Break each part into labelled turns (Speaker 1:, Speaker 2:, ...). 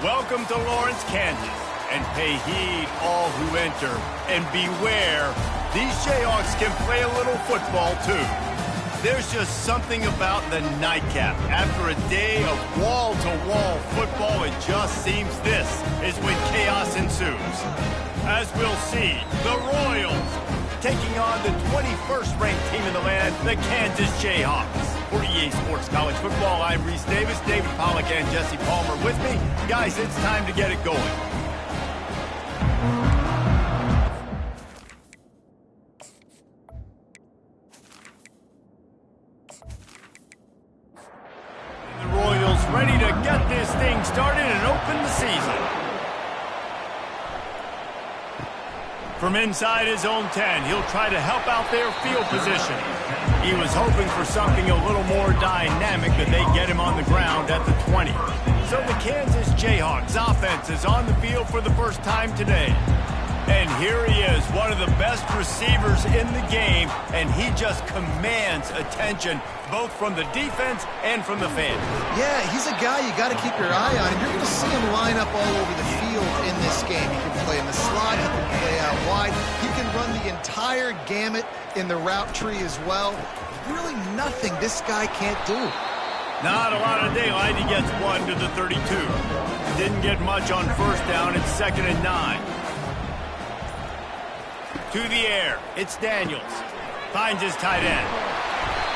Speaker 1: Welcome to Lawrence, Kansas, and pay heed all who enter, and beware, these Jayhawks can play a little football too. There's just something about the nightcap. After a day of wall-to-wall football, it just seems this is when chaos ensues. As we'll see, the Royals taking on the 21st ranked team in the land, the Kansas Jayhawks. For EA Sports College Football, I'm Reese Davis, David Pollack, and Jesse Palmer with me. Guys, it's time to get it going. The Royals ready to get this thing started and open the season. From inside his own 10, he'll try to help out their field position. He was hoping for something a little more dynamic, but they get him on the ground at the 20. So the Kansas Jayhawks offense is on the field for the first time today. And here he is, one of the best receivers in the game, and he just commands attention, both from the defense and from the fans.
Speaker 2: Yeah, he's a guy you got to keep your eye on. You're going to see him line up all over the field in this game. He can play in the slot, he can play out wide, he can run the entire gamut in the route tree as well. Really nothing this guy can't do.
Speaker 1: Not a lot of daylight. He gets 1 to the 32. Didn't get much on first down. It's 2nd and 9. To the air, it's Daniels. Finds his tight end.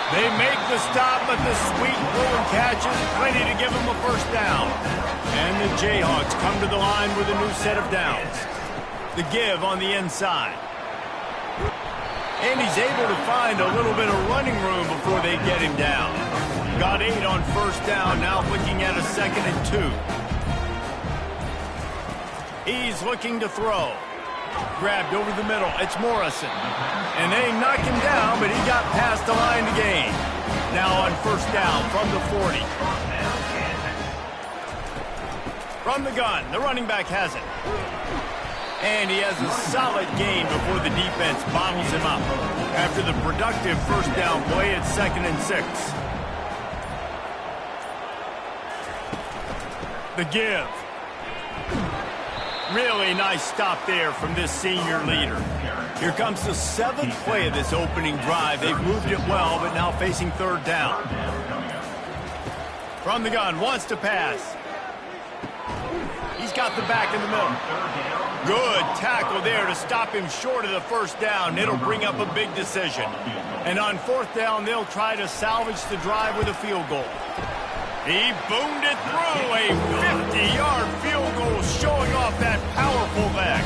Speaker 1: They make the stop, but the sweet rolling catch is plenty to give him a first down. And the Jayhawks come to the line with a new set of downs. The give on the inside. And he's able to find a little bit of running room before they get him down. Got 8 on first down, now looking at a 2nd and 2. He's looking to throw. Grabbed over the middle, it's Morrison. And they knock him down, but he got past the line to gain. Now on first down from the 40. From the gun, the running back has it. And he has a solid gain before the defense bottles him up. After the productive first down play, it's 2nd and 6. The give. Really nice stop there from this senior leader. Here comes the 7th play of this opening drive. They've moved it well, but now facing 3rd down. From the gun, wants to pass. He's got the back in the middle. Good tackle there to stop him short of the first down. It'll bring up a big decision. And on 4th down, they'll try to salvage the drive with a field goal. He boomed it through, a 50-yard field goal showing off that powerful leg.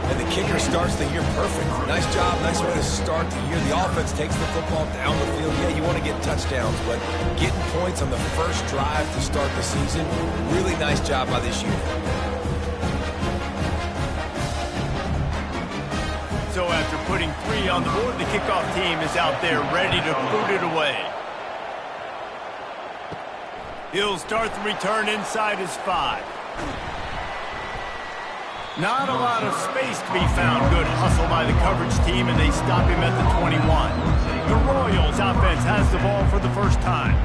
Speaker 3: And the kicker starts the year perfect. Nice job, nice way to start the year. The offense takes the football down the field. Yeah, you want to get touchdowns, but getting points on the first drive to start the season, really nice job by this unit.
Speaker 1: So after putting 3 on the board, the kickoff team is out there ready to boot it away. He'll start the return inside his 5. Not a lot of space to be found. Good hustle by the coverage team, and they stop him at the 21. The Royals offense has the ball for the first time.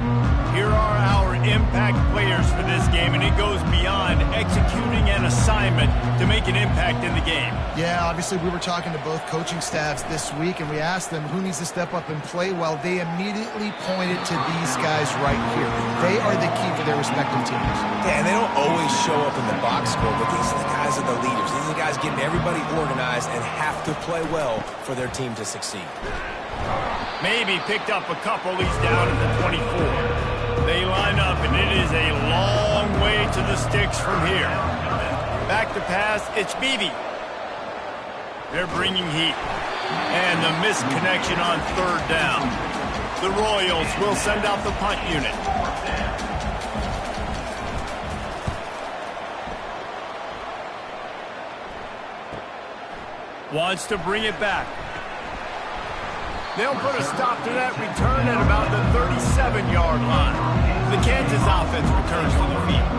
Speaker 1: Here are our impact players for this game, and it goes beyond executing an assignment to make an impact in the game.
Speaker 2: Yeah, obviously we were talking to both coaching staffs this week, and we asked them who needs to step up and play well. They immediately pointed to these guys right here. They are the key for their respective teams.
Speaker 3: Yeah, and they don't always show up in the box score, but these are the guys that are the leaders. These are the guys getting everybody organized and have to play well for their team to succeed.
Speaker 1: Maybe picked up a couple. He's down at the 24. They line up, and it is a long way to the sticks from here. Back to pass, it's Beebe. They're bringing heat. And the missed connection on 3rd down. The Royals will send out the punt unit. Wants to bring it back. They'll put a stop to that return at about the 37-yard line. The Kansas offense returns to the field.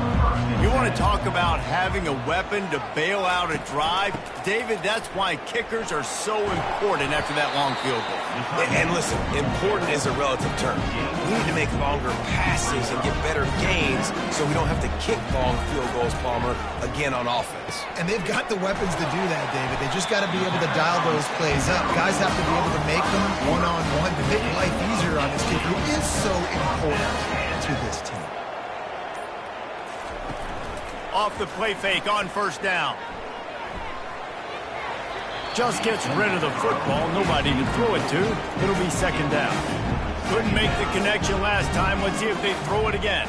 Speaker 1: You want to talk about having a weapon to bail out a drive? David, that's why kickers are so important after that long field goal.
Speaker 3: And listen, important is a relative term. We need to make longer passes and get better gains so we don't have to kick long field goals, Palmer, again on offense.
Speaker 2: And they've got the weapons to do that, David. They just got to be able to dial those plays up. Guys have to be able to make them one-on-one to make life easier on this kid who is so important to this team.
Speaker 1: Off the play fake on first down. Just gets rid of the football. Nobody to throw it to. It'll be second down. Couldn't make the connection last time. Let's see if they throw it again.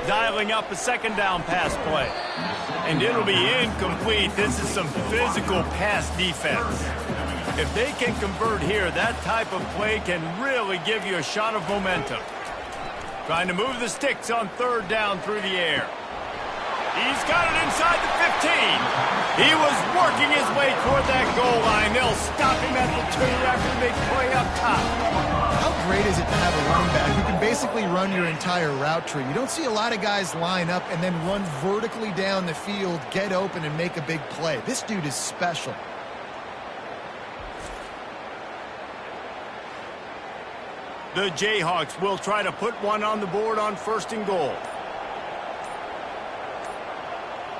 Speaker 1: Dialing up a second down pass play. And it'll be incomplete. This is some physical pass defense. If they can convert here, that type of play can really give you a shot of momentum. Trying to move the sticks on third down through the air. He's got it inside the 15. He was working his way toward that goal line. They'll stop him at the 2 after the big play up top.
Speaker 2: How great is it to have a running back who can basically run your entire route tree? You don't see a lot of guys line up and then run vertically down the field, get open, and make a big play. This dude is special.
Speaker 1: The Jayhawks will try to put one on the board on first and goal.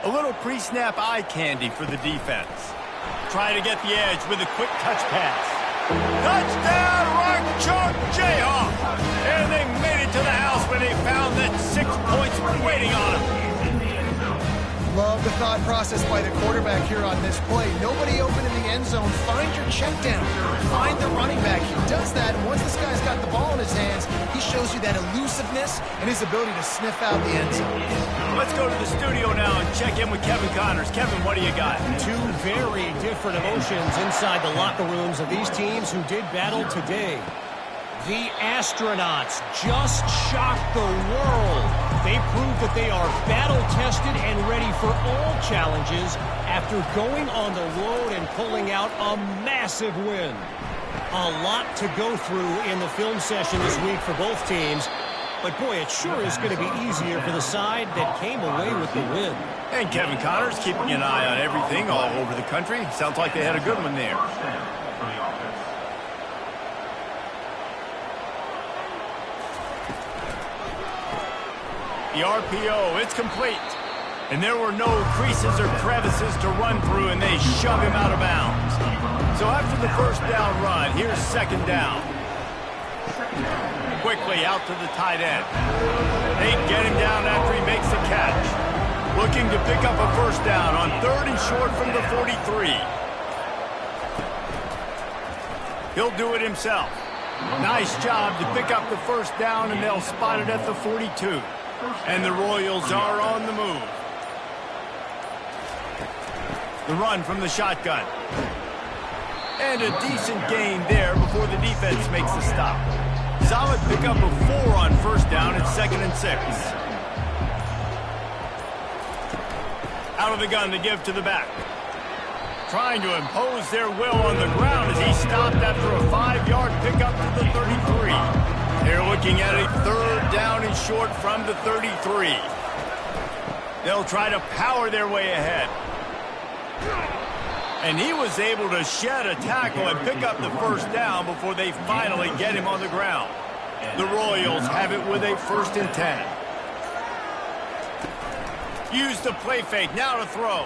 Speaker 1: A little pre-snap eye candy for the defense. Try to get the edge with a quick touch pass. Touchdown, Rock Chalk Jayhawks! And they made it to the house when they found that 6 points were waiting on them.
Speaker 2: Love the thought process by the quarterback here on this play. Nobody open in the end zone. Find your check down. Find the running back. He does that, and once this guy's got the ball in his hands, he shows you that elusiveness and his ability to sniff out the end zone.
Speaker 1: Let's go to the studio now and check in with Kevin Connors. Kevin, what do you got?
Speaker 4: Two very different emotions inside the locker rooms of these teams who did battle today. The astronauts just shocked the world. They proved that they are battle-tested and ready for all challenges after going on the road and pulling out a massive win. A lot to go through in the film session this week for both teams. But, boy, it sure is going to be easier for the side that came away with the win.
Speaker 1: And Kevin Connors keeping an eye on everything all over the country. Sounds like they had a good one there. The RPO, it's complete. And there were no creases or crevices to run through, and they shove him out of bounds. So after the first down run, here's second down. Quickly out to the tight end. They get him down after he makes the catch. Looking to pick up a first down on third and short from the 43. He'll do it himself. Nice job to pick up the first down, and they'll spot it at the 42. And the Royals are on the move. The run from the shotgun. And a decent gain there before the defense makes the stop. Solid pickup of 4 on first down at 2nd and 6. Out of the gun to give to the back. Trying to impose their will on the ground as he stopped after a 5-yard pickup to the 33. They're looking at a third down and short from the 33. They'll try to power their way ahead. And he was able to shed a tackle and pick up the first down before they finally get him on the ground. The Royals have it with a 1st and 10. Use the play fake, now to throw.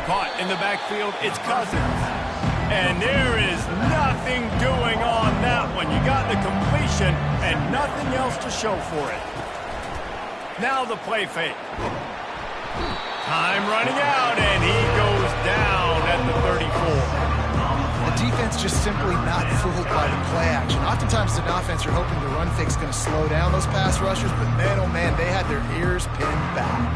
Speaker 1: Caught in the backfield, it's Cousins. And there is nothing doing on that one. You got the completion and nothing else to show for it. Now the play fake. Time running out, and he goes down at the 34.
Speaker 2: The defense just simply not fooled by the play action. Oftentimes, an offense, you're hoping the run fake's going to slow down those pass rushers, but man, oh man, they had their ears pinned back.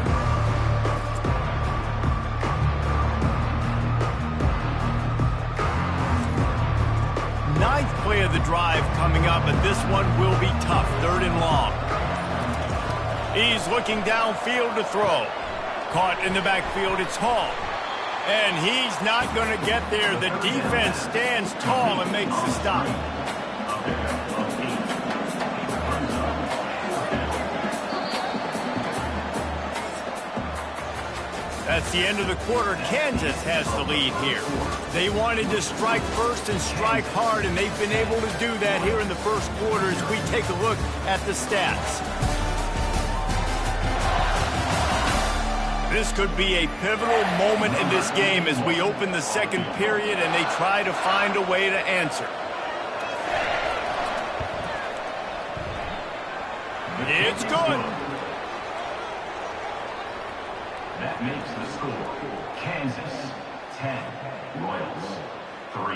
Speaker 1: Ninth play of the drive coming up, but this one will be tough. 3rd and long. He's looking downfield to throw. Caught in the backfield, it's Hall. And he's not going to get there. The defense stands tall and makes the stop. That's the end of the quarter. Kansas has the lead here. They wanted to strike first and strike hard, and they've been able to do that here in the first quarter as we take a look at the stats. This could be a pivotal moment in this game as we open the second period and they try to find a way to answer. It's good.
Speaker 5: That makes the score Kansas 10, Royals 3.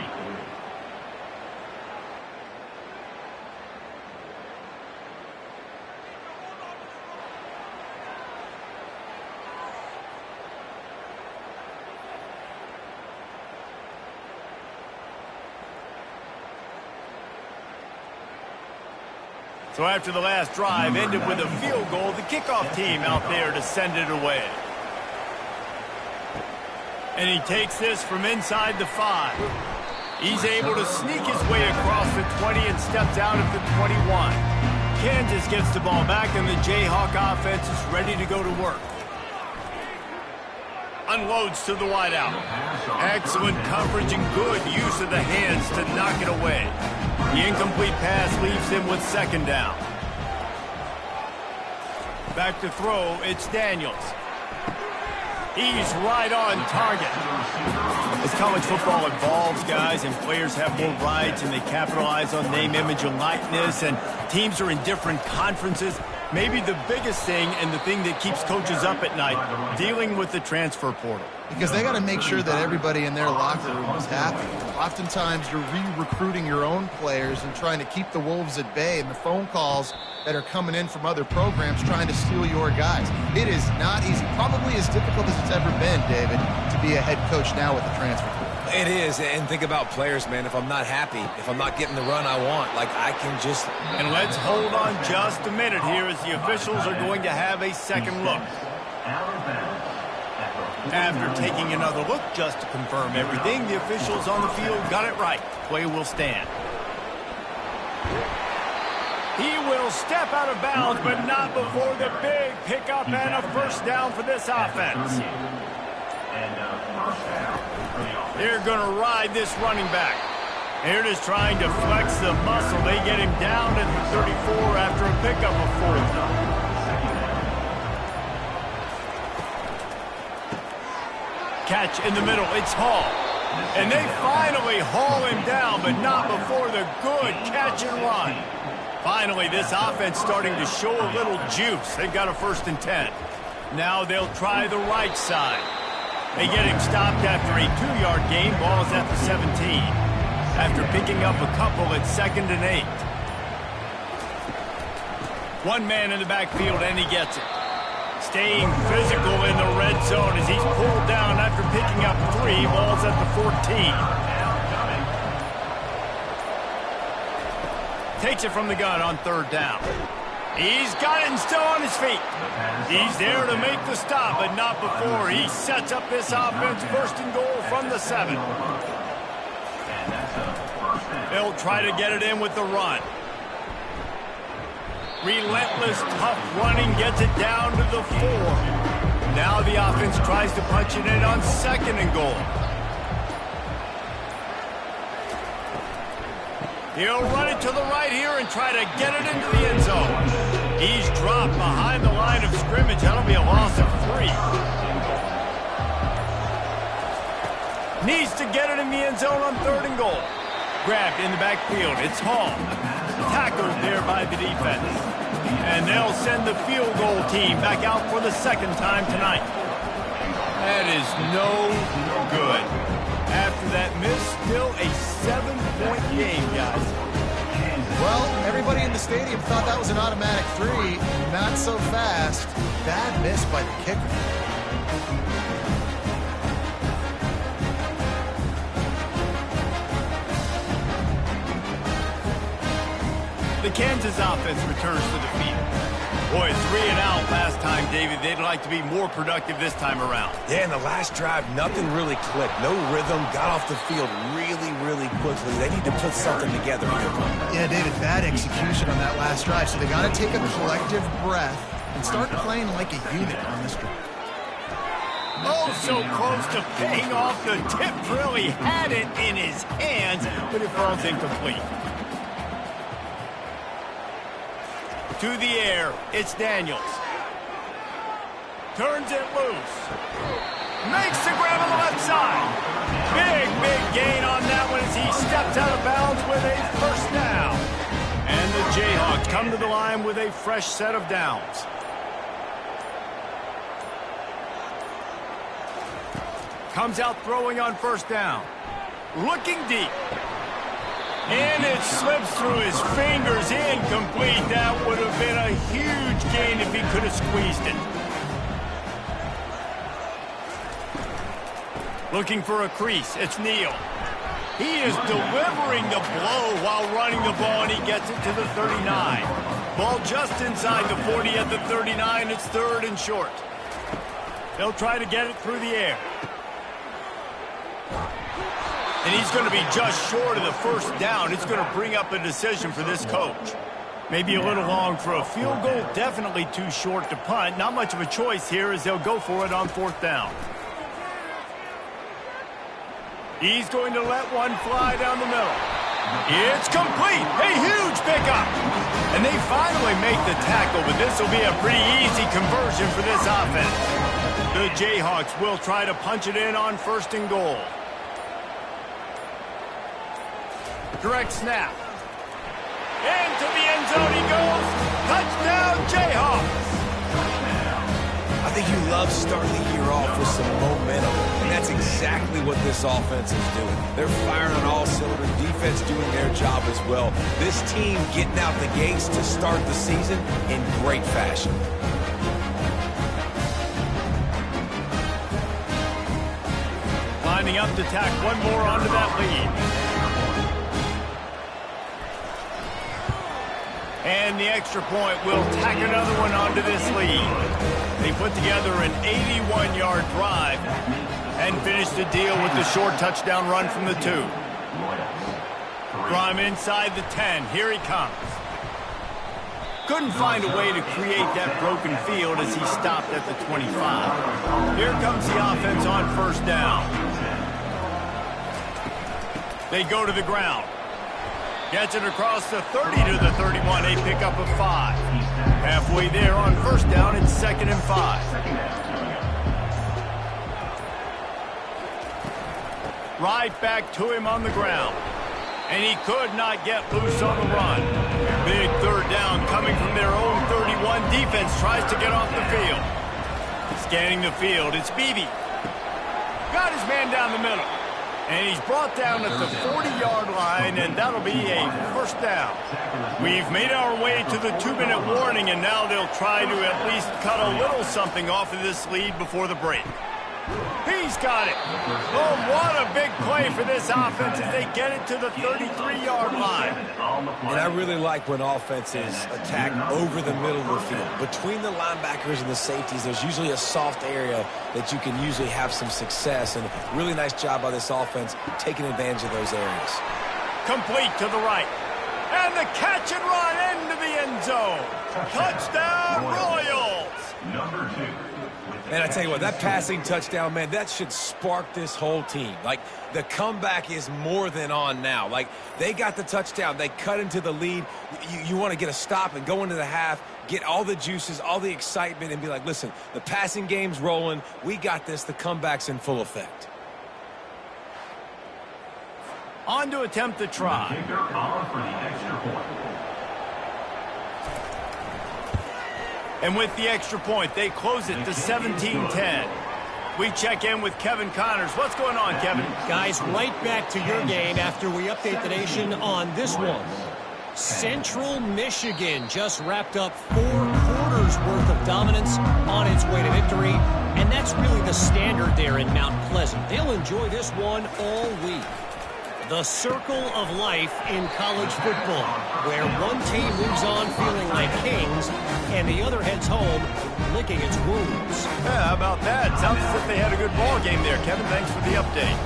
Speaker 1: So after the last drive ended with a field goal, the kickoff team out there to send it away. And he takes this from inside the 5. He's able to sneak his way across the 20 and steps out at the 21. Kansas gets the ball back and the Jayhawk offense is ready to go to work. Unloads to the wideout. Excellent coverage and good use of the hands to knock it away. The incomplete pass leaves him with second down. Back to throw, it's Daniels. He's right on target. As college football evolves, guys, and players have more rights and they capitalize on name, image, and likeness, and teams are in different conferences, maybe the biggest thing and the thing that keeps coaches up at night, dealing with the transfer portal.
Speaker 2: Because they got to make sure that everybody in their locker room is happy. Oftentimes, you're re-recruiting your own players and trying to keep the Wolves at bay, and the phone calls that are coming in from other programs trying to steal your guys. It is not easy. Probably as difficult as it's ever been, David, to be a head coach now with the transfer portal.
Speaker 3: It is, and think about players, man. If I'm not happy, if I'm not getting the run I want, like I can just...
Speaker 1: And let's hold on just a minute here as the officials are going to have a second look. After taking another look just to confirm everything, the officials on the field got it right. Play will stand. He will step out of bounds, but not before the big pickup and a first down for this offense. They're going to ride this running back. They're just trying to flex the muscle. They get him down at the 34 after a pickup of 4. Catch in the middle, it's Hall. And they finally haul him down, but not before the good catch and run. Finally, this offense starting to show a little juice. They've got a 1st and 10. Now they'll try the right side. They get him stopped after a 2-yard gain. Ball is at the 17. After picking up a couple at 2nd and 8. One man in the backfield, and he gets it. Staying physical in the red zone as he's pulled down after picking up 3. Ball's at the 14. Takes it from the gun on 3rd down. He's got it and still on his feet. He's there to make the stop, but not before. He sets up this offense 1st and goal from the 7. They'll try to get it in with the run. Relentless, tough running gets it down to the 4. Now the offense tries to punch it in on 2nd and goal. He'll run it to the right here and try to get it into the end zone. He's dropped behind the line of scrimmage. That'll be a loss of 3. Needs to get it in the end zone on 3rd and goal. Grabbed in the backfield. It's Hall. Tackled there by the defense. And they'll send the field goal team back out for the 2nd time tonight. That is no good. After that miss, still a 7-point game, guys.
Speaker 2: Well, everybody in the stadium thought that was an automatic 3. Not so fast. Bad miss by the kicker.
Speaker 1: The Kansas offense returns to the field. Boy, 3 and out last time, David. They'd like to be more productive this time around.
Speaker 3: Yeah, in the last drive, nothing really clicked. No rhythm, got off the field really, really quickly. They need to put something together here.
Speaker 2: Yeah, David, bad execution on that last drive. So they got to take a collective breath and start playing like a unit on this drive.
Speaker 1: Oh, so close to paying off. The tip really had it in his hands, but it falls incomplete. To the air, it's Daniels. Turns it loose. Makes the grab on the left side. Big gain on that one as he steps out of bounds with a first down. And the Jayhawks come to the line with a fresh set of downs. Comes out throwing on first down. Looking deep. And it slips through his fingers. Incomplete. That would have been a huge gain if he could have squeezed it. Looking for a crease. It's Neal. He is delivering the blow while running the ball, and he gets it to the 39. Ball just inside the 40 at the 39. It's third and short. They'll try to get it through the air. And he's going to be just short of the first down. It's going to bring up a decision for this coach. Maybe a little long for a field goal. Definitely too short to punt. Not much of a choice here as they'll go for it on fourth down. He's going to let one fly down the middle. It's complete. A huge pickup. And they finally make the tackle, but this will be a pretty easy conversion for this offense. The Jayhawks will try to punch it in on first and goal. Direct snap. Into the end zone he goes. Touchdown, Jayhawks.
Speaker 3: I think you love starting the year off with some momentum, and that's exactly what this offense is doing. They're firing on all cylinders, defense doing their job as well. This team getting out the gates to start the season in great fashion.
Speaker 1: Lining up to tack one more onto that lead. And the extra point will tack another one onto this lead. They put together an 81-yard drive and finish the deal with the short touchdown run from the 2. From inside the 10, here he comes. Couldn't find a way to create that broken field as he stopped at the 25. Here comes the offense on first down. They go to the ground. Gets it across the 30 to the 31, a pickup of 5. Halfway there on first down, it's 2nd and 5. Right back to him on the ground. And he could not get loose on the run. Big third down coming from their own 31. Defense tries to get off the field. Scanning the field, it's Beebe. Got his man down the middle. And he's brought down at the 40-yard line, and that'll be a first down. We've made our way to the 2-minute warning, and now they'll try to at least cut a little something off of this lead before the break. He's got it. Oh, what a big play for this offense as they get it to the 33-yard line.
Speaker 3: And I really like when offenses attack over the middle of the field. Between the linebackers and the safeties, there's usually a soft area that you can usually have some success. And a really nice job by this offense taking advantage of those areas.
Speaker 1: Complete to the right. And the catch and run into the end zone. Touchdown, Royals.
Speaker 5: Number 2.
Speaker 3: And I tell you what, that passing touchdown, man, that should spark this whole team. Like, the comeback is more than on now. Like, they got the touchdown. They cut into the lead. You want to get a stop and go into the half, get all the juices, all the excitement, and be like, listen, the passing game's rolling. We got this. The comeback's in full effect.
Speaker 1: On to attempt the try.
Speaker 5: Kicker on for the extra point.
Speaker 1: And with the extra point, they close it to 17-10. We check in with Kevin Connors. What's going on, Kevin?
Speaker 4: Guys, right back to your game after we update the nation on this one. Central Michigan just wrapped up 4 quarters worth of dominance on its way to victory. And that's really the standard there in Mount Pleasant. They'll enjoy this one all week. The circle of life in college football, where one team moves on feeling like kings and the other heads home licking its wounds.
Speaker 1: Yeah, how about that? Sounds as if they had a good ball game there, Kevin. Thanks for the update.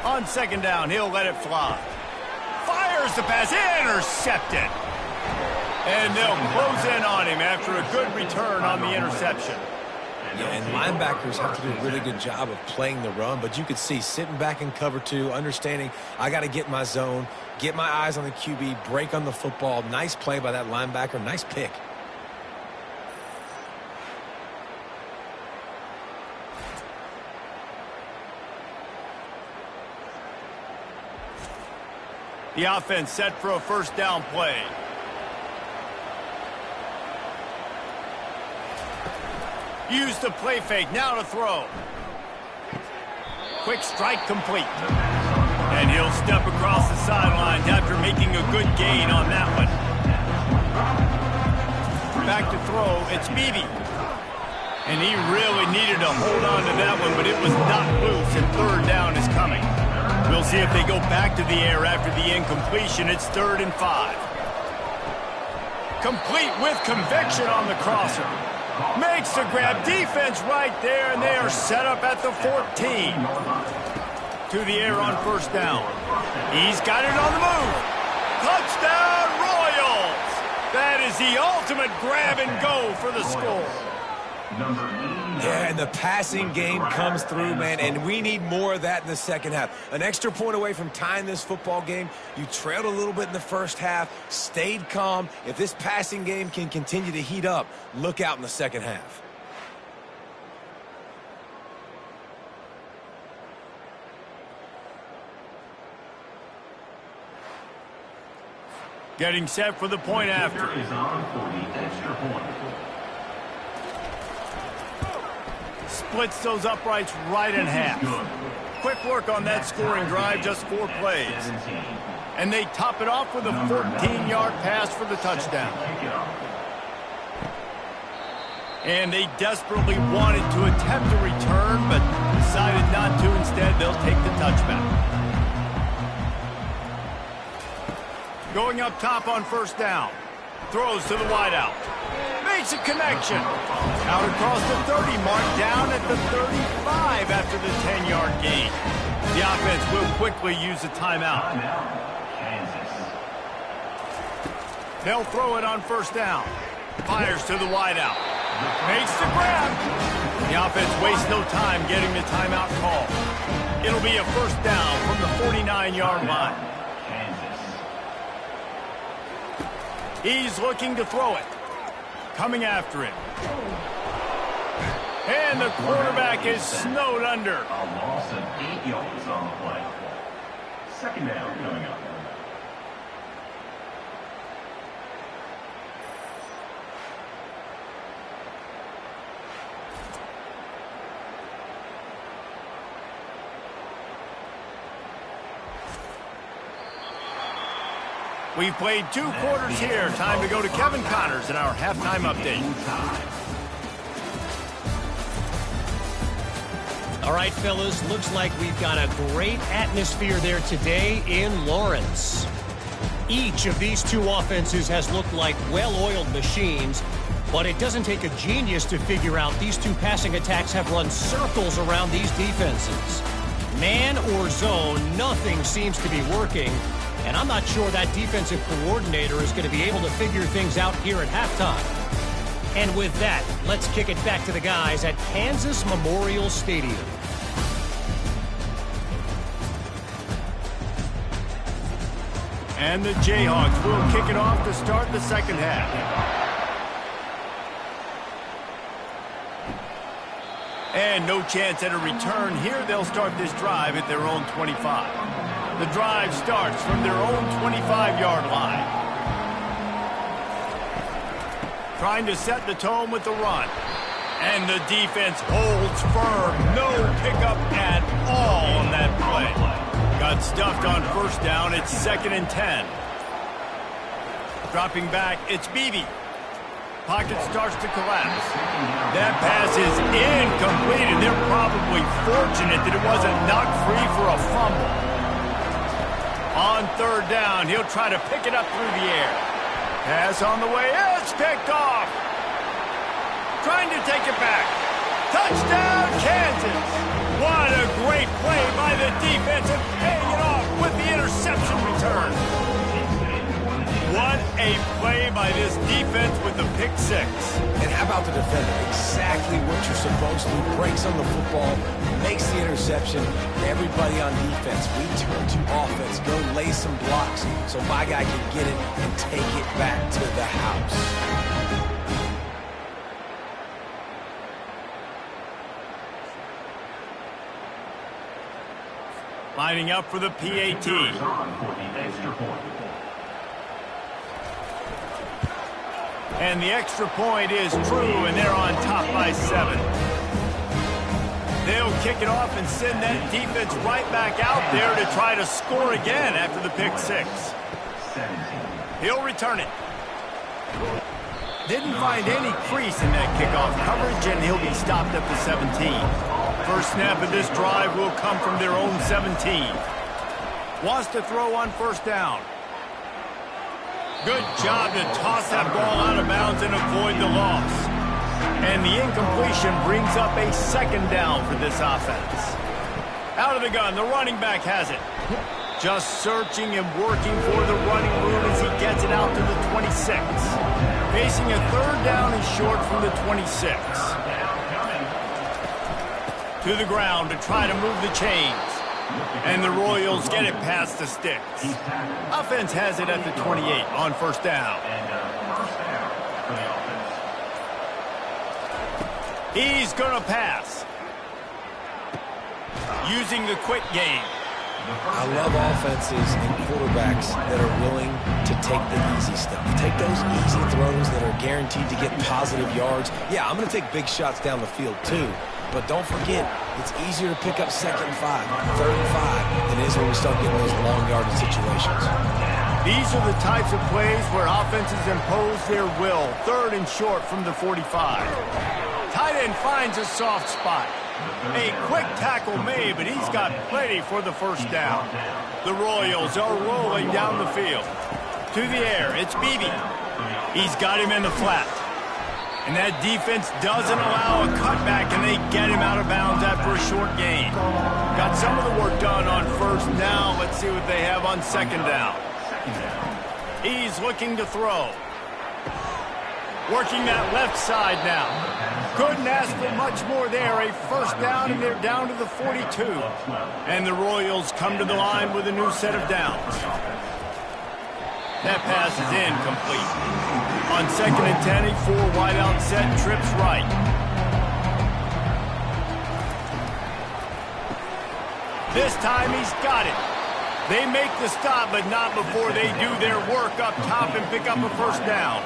Speaker 1: On second down, he'll let it fly. Fires the pass, intercepted. And they'll close in on him after a good return on the interception.
Speaker 3: Yeah, and linebackers have to do a really good job of playing the run, but you could see sitting back in cover two, understanding I got to get my zone, get my eyes on the QB, break on the football. Nice play by that linebacker. Nice pick.
Speaker 1: The offense set for a first down play. Use the play fake, now to throw. Quick strike complete. And he'll step across the sidelines after making a good gain on that one. Back to throw, it's Beebe. And he really needed to hold on to that one, but it was not loose, and third down is coming. We'll see if they go back to the air after the incompletion. It's 3rd and 5. Complete with conviction on the crosser. Makes the grab. Defense right there, and they are set up at the 14. To the air on first down. He's got it on the move. Touchdown, Royals! That is the ultimate grab and go for the score.
Speaker 3: Yeah, and the passing game comes through, man, and we need more of that in the second half. An extra point away from tying this football game. You trailed a little bit in the first half, stayed calm. If this passing game can continue to heat up, look out in the second half.
Speaker 1: Getting set for the point after.
Speaker 5: Is on for the extra point.
Speaker 1: Splits those uprights right in half. Quick work on that scoring drive, just 4 plays. And they top it off with a 14-yard pass for the touchdown. And they desperately wanted to attempt a return, but decided not to. Instead, they'll take the touchback. Going up top on first down. Throws to the wideout. Makes a connection. Out across the 30 mark, down at the 35 after the 10-yard gain. The offense will quickly use a timeout. They'll throw it on first down. Fires to the wideout. Makes the grab. The offense wastes no time getting the timeout call. It'll be a first down from the 49-yard line. He's looking to throw it. Coming after him. And the quarterback is snowed under.
Speaker 5: A loss of 8 yards on the play. Second down coming up.
Speaker 1: We've played 2 quarters here. Time to go to Kevin Connors in our halftime update.
Speaker 4: All right, fellas, looks like we've got a great atmosphere there today in Lawrence. Each of these 2 offenses has looked like well-oiled machines, but it doesn't take a genius to figure out these 2 passing attacks have run circles around these defenses. Man or zone, nothing seems to be working. And I'm not sure that defensive coordinator is going to be able to figure things out here at halftime. And with that, let's kick it back to the guys at Kansas Memorial Stadium.
Speaker 1: And the Jayhawks will kick it off to start the second half. And no chance at a return here. They'll start this drive at their own 25. The drive starts from their own 25-yard line. Trying to set the tone with the run. And the defense holds firm. No pickup at all on that play. Got stuffed on first down. It's 2nd and 10. Dropping back, it's Beebe. Pocket starts to collapse. That pass is incomplete, and they're probably fortunate that it wasn't knocked free for a fumble. On third down, he'll try to pick it up through the air. Pass on the way. It's picked off. Trying to take it back. Touchdown, Kansas. What a great play by the defense and paying it off with the interception return. What a play by by this defense with the pick six.
Speaker 3: And how about the defender? Exactly what you're supposed to. Breaks on the football, makes the interception. Everybody on defense, we turn to offense. Go lay some blocks so my guy can get it and take it back to the house.
Speaker 1: Lining up for the PAT. And the extra point is true, and they're on top by 7. They'll kick it off and send that defense right back out there to try to score again after the pick six. He'll return it. Didn't find any crease in that kickoff coverage, and he'll be stopped at the 17. First snap of this drive will come from their own 17. Wants to throw on first down. Good job to toss that ball out of bounds and avoid the loss. And the incompletion brings up a second down for this offense. Out of the gun, the running back has it. Just searching and working for the running room as he gets it out to the 26. Facing a third down and short from the 26. To the ground to try to move the chains. And the Royals get it past the sticks. Offense has it at the 28 on first down. He's going to pass. Using the quick game.
Speaker 3: I love offenses and quarterbacks that are willing to take the easy stuff. Take those easy throws that are guaranteed to get positive yards. Yeah, I'm going to take big shots down the field too. But don't forget, it's easier to pick up 2nd and 5, 3rd and 5 than it is when we start getting those long yardage situations.
Speaker 1: These are the types of plays where offenses impose their will. 3rd and short from the 45. Tight end finds a soft spot. A quick tackle made, but he's got plenty for the first down. The Royals are rolling down the field. To the air, it's Beebe. He's got him in the flat. And that defense doesn't allow a cutback, and they get him out of bounds after a short gain. Got some of the work done on first down. Let's see what they have on second down. He's looking to throw. Working that left side now. Couldn't ask for much more there. A first down, and they're down to the 42. And the Royals come to the line with a new set of downs. That pass is incomplete. On 2nd and 10, a 4 wide out set, trips right. This time he's got it. They make the stop, but not before they do their work up top and pick up a first down.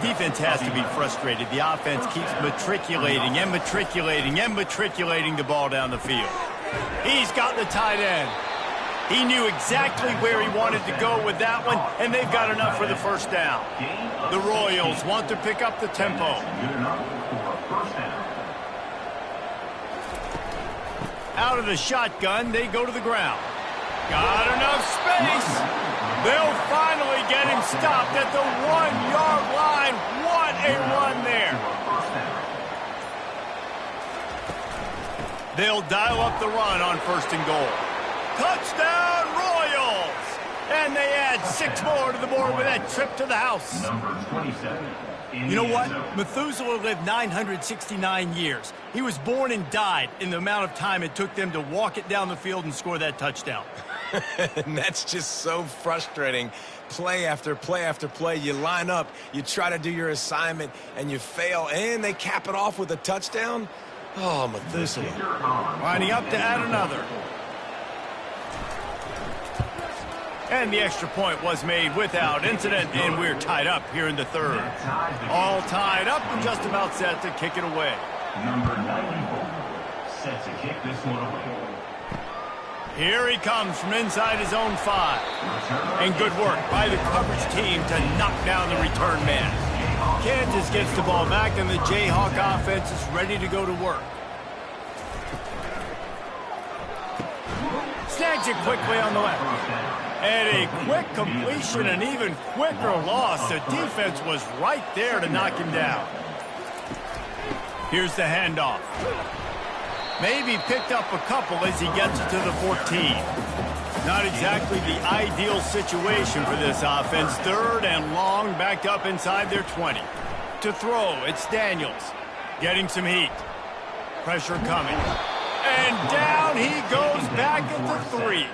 Speaker 1: Defense has to be frustrated. The offense keeps matriculating and matriculating and matriculating the ball down the field. He's got the tight end. He knew exactly where he wanted to go with that one, and they've got enough for the first down. The Royals want to pick up the tempo. Out of the shotgun, they go to the ground. Got enough space. They'll finally get him stopped at the 1-yard line. What a run there. They'll dial up the run on 1st and goal. Touchdown, Royals! And they add 6 more to the board with that trip to the house. You know what? Methuselah lived 969 years. He was born and died in the amount of time it took them to walk it down the field and score that touchdown.
Speaker 3: And that's just so frustrating. Play after play after play. You line up, you try to do your assignment, and you fail, and they cap it off with a touchdown? Oh, Methuselah.
Speaker 1: Lining up to add another. And the extra point was made without incident, and we're tied up here in the 3rd. All tied up and just about set to kick it away.
Speaker 5: Number 94 set to kick this one away.
Speaker 1: Here he comes from inside his own 5. And good work by the coverage team to knock down the return man. Kansas gets the ball back, and the Jayhawk offense is ready to go to work. Snags it quickly on the left. And a quick completion, an even quicker loss. The defense was right there to knock him down. Here's the handoff. Maybe picked up a couple as he gets it to the 14. Not exactly the ideal situation for this offense. 3rd and long, backed up inside their 20. To throw, it's Daniels. Getting some heat. Pressure coming. And down he goes back at the 3.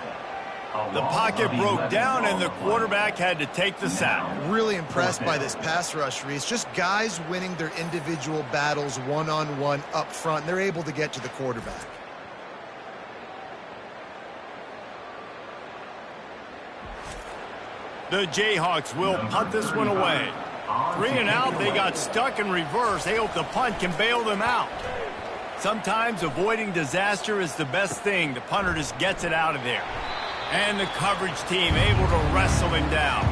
Speaker 1: The pocket broke down, and the quarterback had to take the sack.
Speaker 2: Really impressed by this pass rush, Reese. Just guys winning their individual battles one-on-one up front. They're able to get to the quarterback.
Speaker 1: The Jayhawks will punt this one away. 3 and out, they got stuck in reverse. They hope the punt can bail them out. Sometimes avoiding disaster is the best thing. The punter just gets it out of there. And the coverage team able to wrestle him down.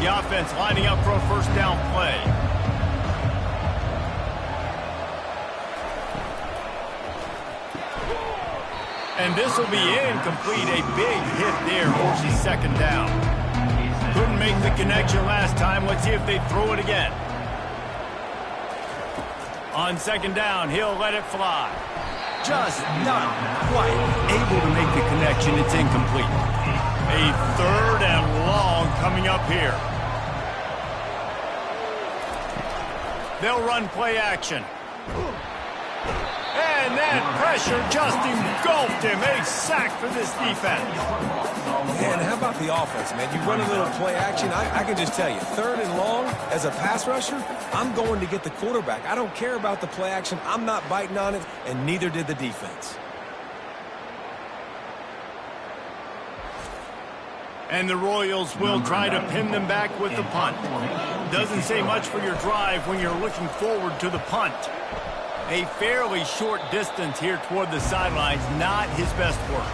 Speaker 1: The offense lining up for a first down play. And this will be incomplete. A big hit there forces 2nd down. Couldn't make the connection last time. Let's see if they throw it again. On 2nd down, he'll let it fly. Just not quite able to make the connection. It's incomplete. A 3rd and long coming up here. They'll run play action. And that pressure just engulfed him. A sack for this defense.
Speaker 3: Man, how about the offense, man? You run a little play action. I can just tell you, 3rd and long, as a pass rusher, I'm going to get the quarterback. I don't care about the play action. I'm not biting on it, and neither did the defense.
Speaker 1: And the Royals will try to pin them back with the punt. Doesn't say much for your drive when you're looking forward to the punt. A fairly short distance here toward the sidelines, not his best work.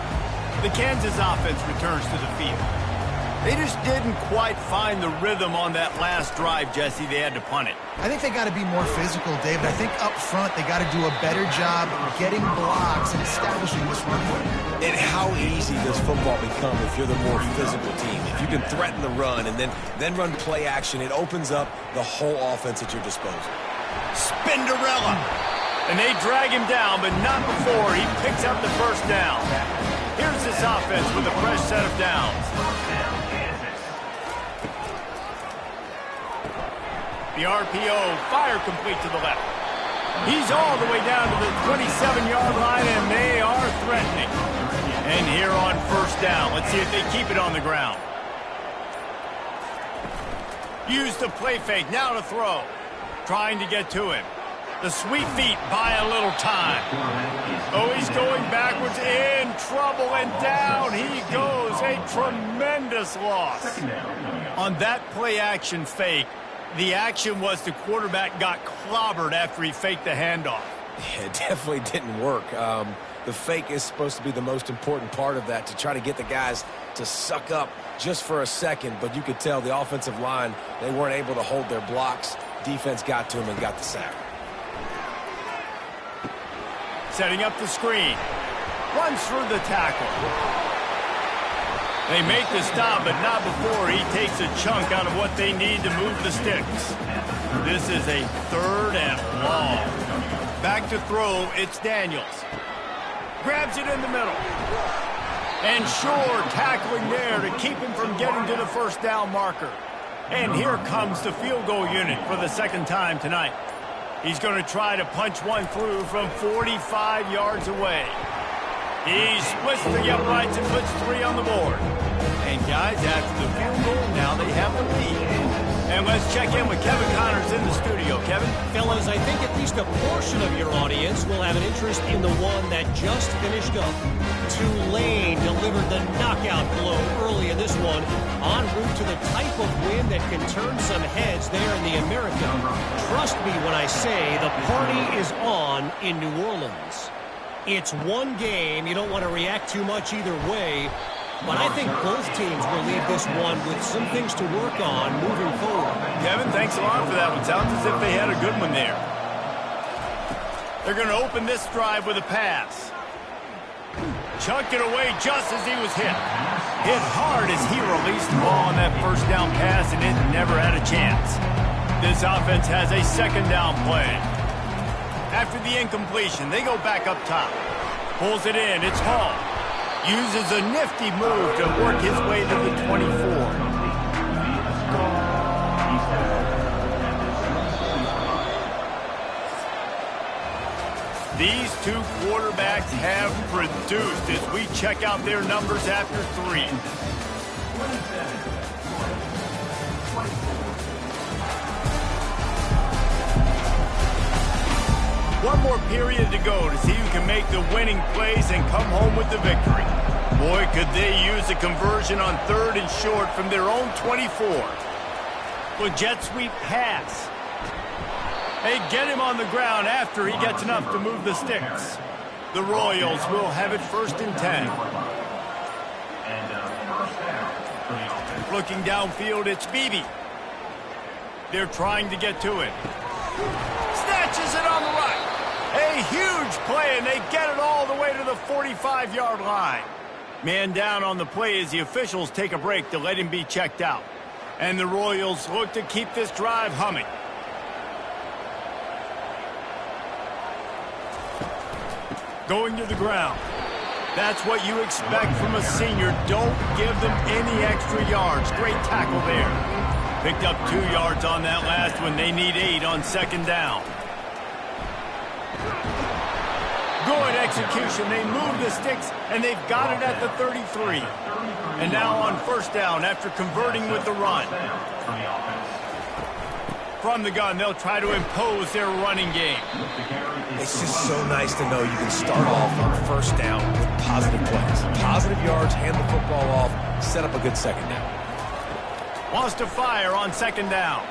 Speaker 1: The Kansas offense returns to the field. They just didn't quite find the rhythm on that last drive, Jesse. They had to punt it.
Speaker 2: I think they got to be more physical, David. I think up front they got to do a better job getting blocks and establishing this run play.
Speaker 3: And how easy does football become if you're the more physical team? If you can threaten the run and then run play action, it opens up the whole offense at your disposal.
Speaker 1: Spinderella. And they drag him down, but not before he picks up the first down. Here's this offense with a fresh set of downs. The RPO, fire complete to the left. He's all the way down to the 27-yard line, and they are threatening. And here on first down, let's see if they keep it on the ground. Use the play fake, now to throw. Trying to get to him. The sweet feet buy a little time. Oh, he's going backwards, in trouble, and down he goes. A tremendous loss. On that play-action fake, the action was the quarterback got clobbered after he faked the handoff.
Speaker 3: Yeah, it definitely didn't work. The fake is supposed to be the most important part of that, to try to get the guys to suck up just for a second. But you could tell the offensive line, they weren't able to hold their blocks. Defense got to him and got the sack.
Speaker 1: Setting up the screen. Runs through the tackle. They make the stop, but not before he takes a chunk out of what they need to move the sticks. This is a 3rd and long. Back to throw, it's Daniels. Grabs it in the middle. And Shore tackling there to keep him from getting to the first down marker. And here comes the field goal unit for the 2nd time tonight. He's going to try to punch one through from 45 yards away. He splits the uprights and puts 3 on the board. And guys, after the field goal, now they have the lead. And let's check in with Kevin Connors in the studio. Kevin?
Speaker 4: Fellas, I think at least a portion of your audience will have an interest in the one that just finished up. Tulane delivered the knockout blow early in this one, en route to the type of win that can turn some heads there in the America. Trust me when I say the party is on in New Orleans. It's one game. You don't want to react too much either way. But I think both teams will leave this one with some things to work on moving forward.
Speaker 1: Kevin, thanks a lot for that one. Sounds as if they had a good one there. They're going to open this drive with a pass. Chucked it away just as he was hit. Hit hard as he released the ball on that first down pass, and it never had a chance. This offense has a 2nd down play. After the incompletion, they go back up top. Pulls it in. It's Hall. Uses a nifty move to work his way to the 24. These two quarterbacks have produced as we check out their numbers after 3. One more period to go to see who can make the winning plays and come home with the victory. Boy, could they use a conversion on 3rd and short from their own 24. With jet sweep pass. They get him on the ground after he gets enough to move the sticks. The Royals will have it 1st and 10. Looking downfield, it's Beebe. They're trying to get to it. Snatches it on the right. A huge play, and they get it all the way to the 45-yard line. Man down on the play as the officials take a break to let him be checked out. And the Royals look to keep this drive humming. Going to the ground. That's what you expect from a senior. Don't give them any extra yards. Great tackle there. Picked up 2 yards on that last one. They need 8 on 2nd down. Good execution. They move the sticks, and they've got it at the 33. And now on 1st down after converting with the run. From the gun, they'll try to impose their running game.
Speaker 3: It's just so nice to know you can start off on 1st down with positive plays. Positive yards, hand the football off, set up a good 2nd down.
Speaker 1: Wants to fire on 2nd down.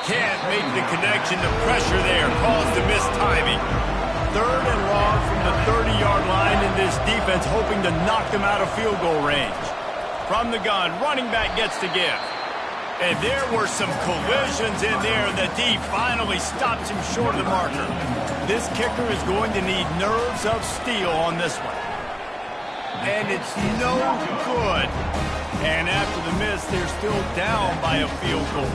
Speaker 1: Can't make the connection. The pressure there caused the missed timing. 3rd and long from the 30-yard line, in this defense hoping to knock them out of field goal range. From the gun, running back gets to give. And there were some collisions in there, and the D finally stops him short of the marker. This kicker is going to need nerves of steel on this one. And it's no good. And after the miss, they're still down by a field goal.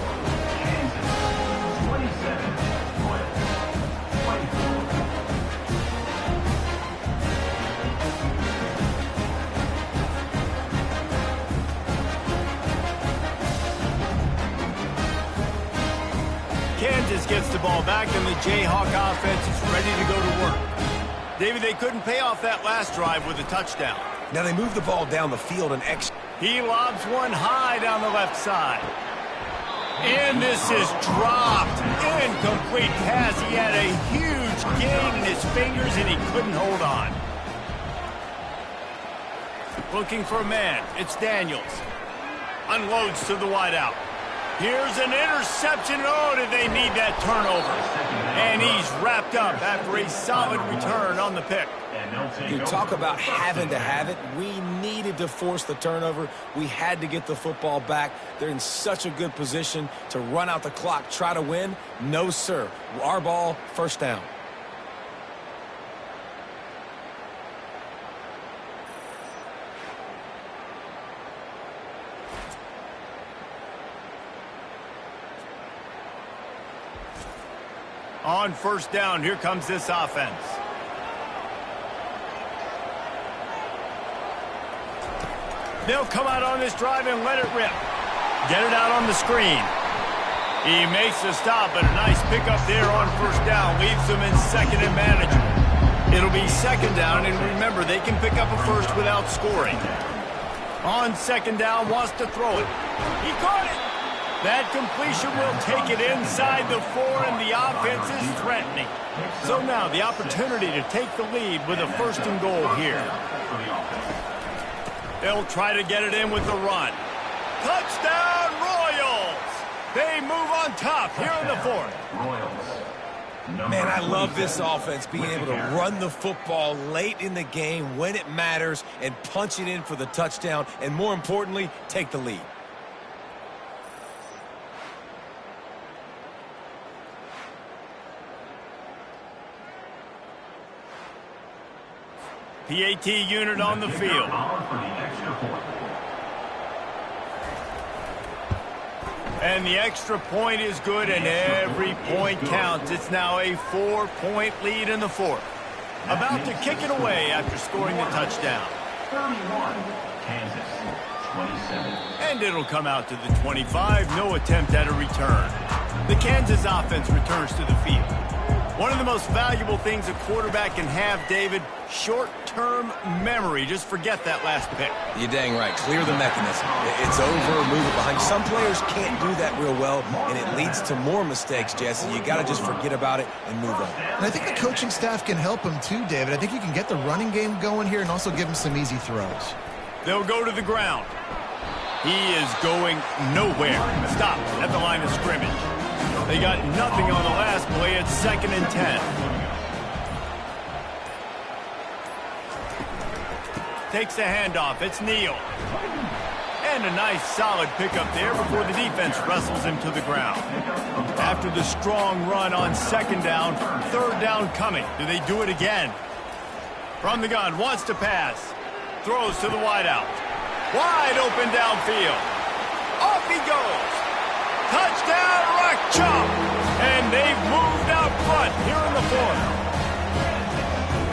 Speaker 1: Kansas gets the ball back, and the Jayhawk offense is ready to go to work. David, they couldn't pay off that last drive with a touchdown.
Speaker 3: Now they move the ball down the field and
Speaker 1: He lobs one high down the left side. And this is dropped. Incomplete pass. He had a huge gain in his fingers, and he couldn't hold on. Looking for a man. It's Daniels. Unloads to the wideout. Here's an interception. Oh, did they need that turnover? And he's wrapped up after a solid return on the pick.
Speaker 3: You talk about having to have it. We needed to force the turnover. We had to get the football back. They're in such a good position to run out the clock, try to win. No, sir. Our ball, 1st down.
Speaker 1: On 1st down, here comes this offense. They'll come out on this drive and let it rip. Get it out on the screen. He makes the stop, but a nice pickup there on 1st down. Leaves them in 2nd and manageable. It'll be 2nd down, and remember, they can pick up a 1st without scoring. On 2nd down, wants to throw it. He caught it. That completion will take it inside the 4, and the offense is threatening. So now the opportunity to take the lead with a 1st and goal here. They'll try to get it in with the run. Touchdown, Royals! They move on top here in the 4th.
Speaker 3: Man, I love this offense being able to run the football late in the game when it matters and punch it in for the touchdown, and more importantly, take the lead.
Speaker 1: PAT unit on the field. And the extra point is good, and every point counts. It's now a 4-point lead in the 4th. About to kick it away after scoring the touchdown.
Speaker 5: 31, Kansas, 27.
Speaker 1: And it'll come out to the 25. No attempt at a return. The Kansas offense returns to the field. One of the most valuable things a quarterback can have, David, short-term memory. Just forget that last pick.
Speaker 3: You're dang right. Clear the mechanism. It's over, move it behind. Some players can't do that real well, and it leads to more mistakes, Jesse. You got to just forget about it and move on.
Speaker 2: And I think the coaching staff can help him too, David. I think you can get the running game going here and also give him some easy throws.
Speaker 1: They'll go to the ground. He is going nowhere. Stop at the line of scrimmage. They got nothing on the last play. It's 2nd and 10. Takes the handoff. It's Neal. And a nice solid pickup there before the defense wrestles him to the ground. After the strong run on 2nd down, 3rd down coming. Do they do it again? From the gun, wants to pass. Throws to the wideout. Wide open downfield. Off he goes. Touchdown, Rock Chop! And they've moved out front here in the 4th.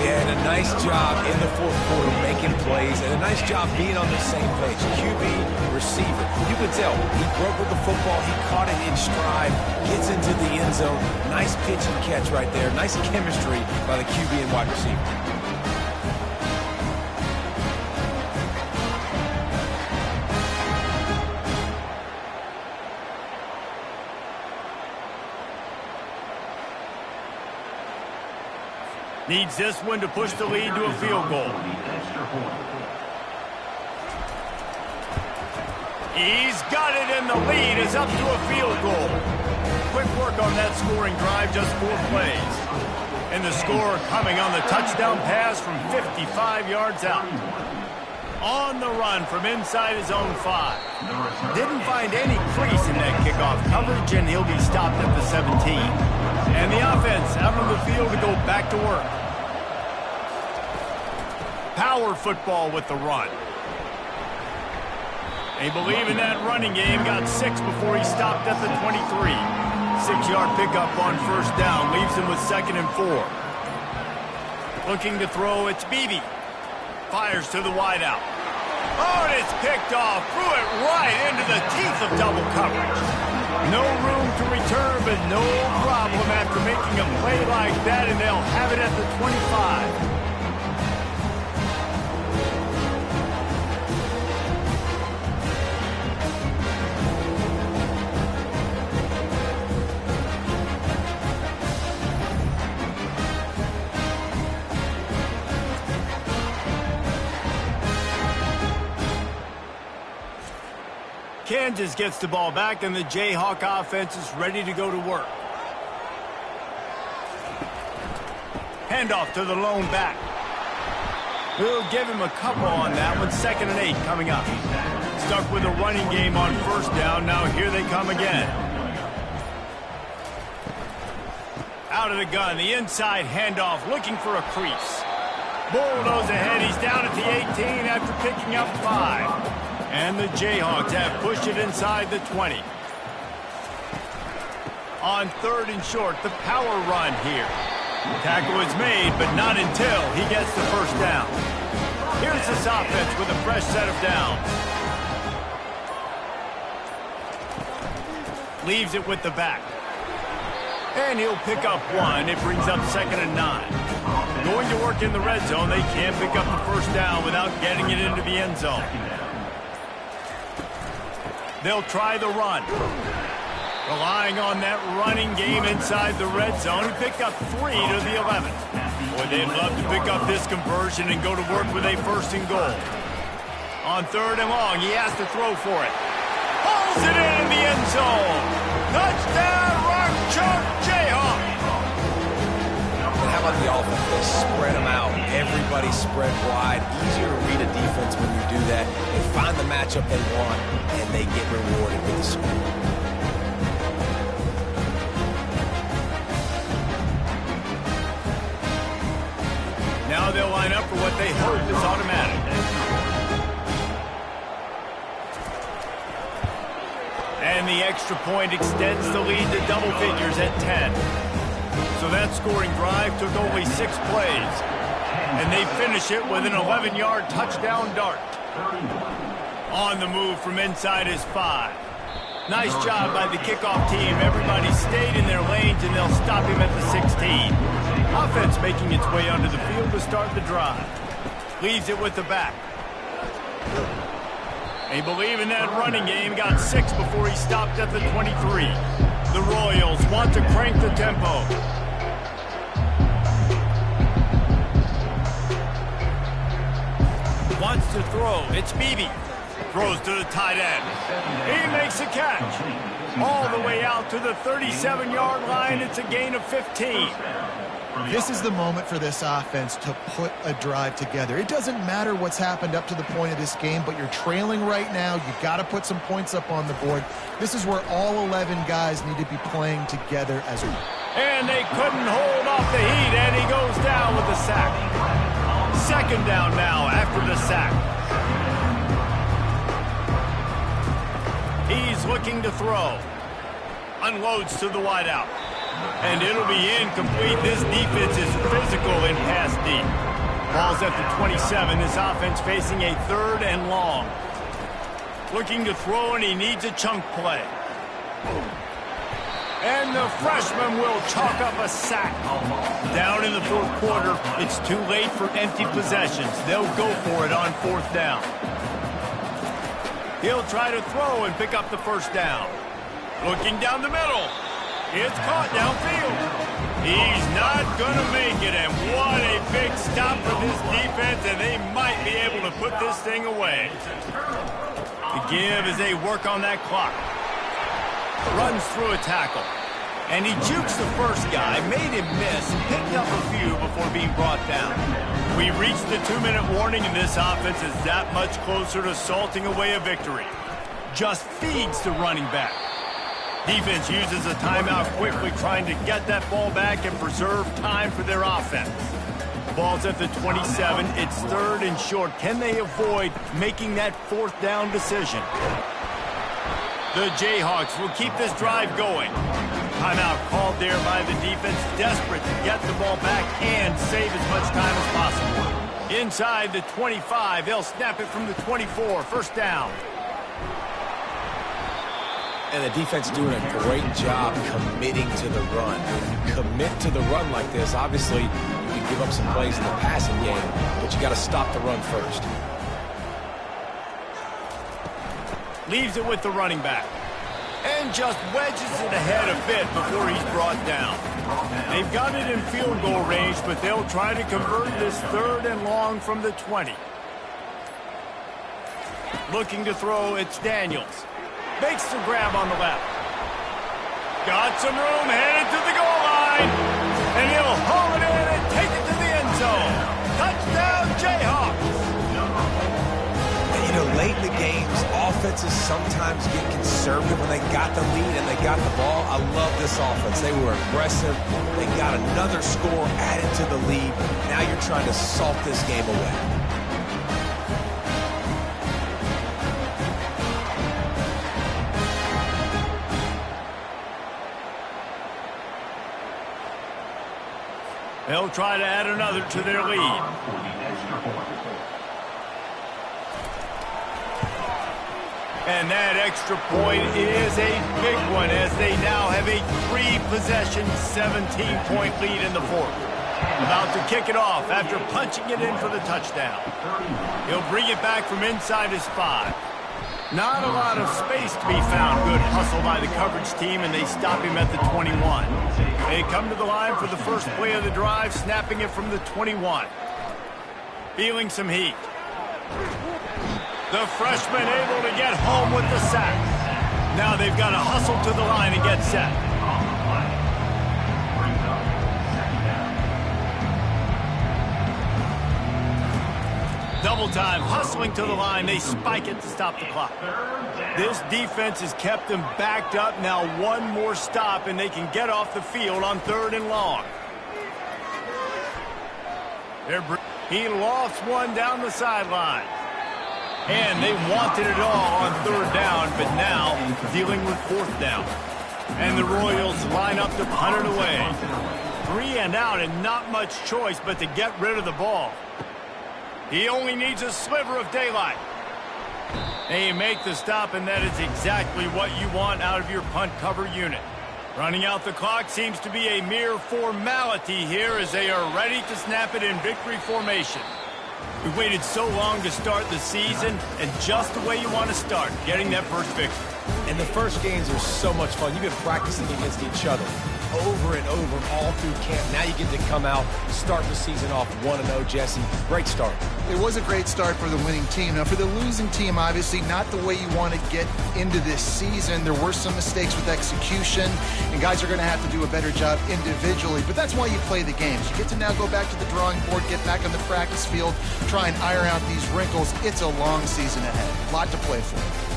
Speaker 3: Yeah, and a nice job in the 4th quarter making plays, and a nice job being on the same page. QB, receiver. You could tell he broke with the football. He caught it in stride, gets into the end zone. Nice pitch and catch right there. Nice chemistry by the QB and wide receiver.
Speaker 1: Needs this one to push the lead to a field goal. He's got it, and the lead is up to a field goal. Quick work on that scoring drive, just 4 plays. And the score coming on the touchdown pass from 55 yards out. On the run from inside his own 5. Didn't find any crease in that kickoff coverage, and he'll be stopped at the 17. And the offense out on the field to go back to work. Power football with the run. They believe in that running game. Got 6 before he stopped at the 23. 6-yard pickup on 1st down. Leaves him with 2nd and 4. Looking to throw, it's Beebe. Fires to the wideout. Oh, and it's picked off. Threw it right into the teeth of double coverage. No room to return, but no problem after making a play like that, and they'll have it at the 25. Kansas gets the ball back, and the Jayhawk offense is ready to go to work. Handoff to the lone back. We'll give him a couple on that one. 2nd and 8 coming up. Stuck with a running game on 1st down. Now here they come again. Out of the gun, the inside handoff, looking for a crease. Bulldoze ahead. He's down at the 18 after picking up 5. And the Jayhawks have pushed it inside the 20. On 3rd and short, the power run here. Tackle is made, but not until he gets the 1st down. Here's this offense with a fresh set of downs. Leaves it with the back. And he'll pick up 1. It brings up 2nd and 9. Going to work in the red zone. They can't pick up the 1st down without getting it into the end zone. They'll try the run. Relying on that running game inside the red zone. He picked up 3 to the 11. Boy, they'd love to pick up this conversion and go to work with a 1st and goal. On 3rd and long, he has to throw for it. Pulls it in the end zone. Touchdown, Rock Chalk Jayhawks.
Speaker 3: How about the offense? They spread them out. Everybody spread wide. Easier to read a defense when you do that. They find the matchup they want, and they get rewarded with the score.
Speaker 1: Now they'll line up for what they hope is automatic. And the extra point extends the lead to double figures at 10. So that scoring drive took only 6 plays. And they finish it with an 11-yard touchdown dart. On the move from inside his 5. Nice job by the kickoff team. Everybody stayed in their lanes, and they'll stop him at the 16. Offense making its way onto the field to start the drive. Leaves it with the back. They believe in that running game. Got 6 before he stopped at the 23. The Royals want to crank the tempo. Wants to throw. It's Beebe. Throws to the tight end. He makes a catch. All the way out to the 37-yard line. It's a gain of 15.
Speaker 2: This is the moment for this offense to put a drive together. It doesn't matter what's happened up to the point of this game, but you're trailing right now. You've got to put some points up on the board. This is where all 11 guys need to be playing together as well.
Speaker 1: And they couldn't hold off the heat, and he goes down with a sack. Second down now after the sack. He's looking to throw. Unloads to the wideout. And it'll be incomplete. This defense is physical in pass deep. Ball's at the 27. This offense facing a 3rd and long. Looking to throw, and he needs a chunk play. And the freshman will chalk up a sack. Down in the 4th quarter, it's too late for empty possessions. They'll go for it on 4th down. He'll try to throw and pick up the first down. Looking down the middle. It's caught downfield. He's not going to make it, and what a big stop for this defense, and they might be able to put this thing away. The give as they work on that clock. Runs through a tackle. And he jukes the first guy, made him miss, picked up a few before being brought down. We reached the 2-minute warning, and this offense is that much closer to salting away a victory. Just feeds the running back. Defense uses a timeout quickly, trying to get that ball back and preserve time for their offense. Ball's at the 27. It's 3rd and short. Can they avoid making that 4th down decision? The Jayhawks will keep this drive going. Timeout called there by the defense, desperate to get the ball back and save as much time as possible. Inside the 25, they'll snap it from the 24. First down.
Speaker 3: And the defense doing a great job committing to the run. When you commit to the run like this, obviously you can give up some plays in the passing game, but you got to stop the run first.
Speaker 1: Leaves it with the running back. And just wedges it ahead a bit before he's brought down. They've got it in field goal range, but they'll try to convert this 3rd and long from the 20. Looking to throw, it's Daniels. Makes the grab on the left. Got some room, headed to the goal line. And he'll haul it in and take it to the end zone. Touchdown, Jayhawks.
Speaker 3: You know, late in the games, offenses sometimes get conservative when they got the lead and they got the ball. I love this offense. They were aggressive. They got another score added to the lead. Now you're trying to salt this game away.
Speaker 1: They'll try to add another to their lead. And that extra point is a big one as they now have a 3-possession, 17-point lead in the 4th. About to kick it off after punching it in for the touchdown. He'll bring it back from inside his 5. Not a lot of space to be found. Good hustle by the coverage team, and they stop him at the 21. They come to the line for the first play of the drive, snapping it from the 21. Feeling some heat. The freshman able to get home with the sack. Now they've got to hustle to the line and get set. Double time, hustling to the line. They spike it to stop the clock. This defense has kept them backed up. Now one more stop, and they can get off the field on 3rd and long. He lost one down the sideline. And they wanted it all on 3rd down, but now dealing with 4th down. And the Royals line up to punt it away. 3 and out and not much choice but to get rid of the ball. He only needs a sliver of daylight. And you make the stop, and that is exactly what you want out of your punt cover unit. Running out the clock seems to be a mere formality here as they are ready to snap it in victory formation. We waited so long to start the season, and just the way you want to start, getting that first victory.
Speaker 3: And the first games are so much fun. You've been practicing against each other over and over all through camp. Now you get to come out, start the season off 1-0, Jesse. Great start.
Speaker 2: It was a great start for the winning team. Now, for the losing team, obviously not the way you want to get into this season. There were some mistakes with execution, and guys are going to have to do a better job individually. But that's why you play the games. You get to now go back to the drawing board, get back on the practice field, try and iron out these wrinkles. It's a long season ahead. A lot to play for.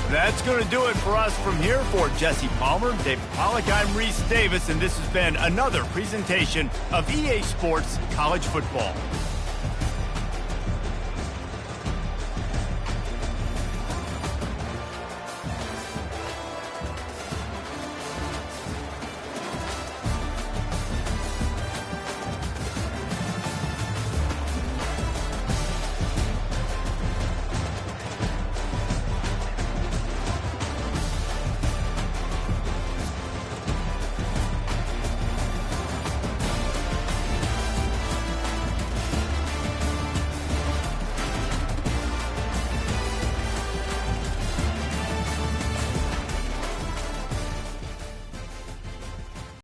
Speaker 1: That's going to do it for us from here. For Jesse Palmer, David Pollack, I'm Reese Davis, and this has been another presentation of EA Sports College Football.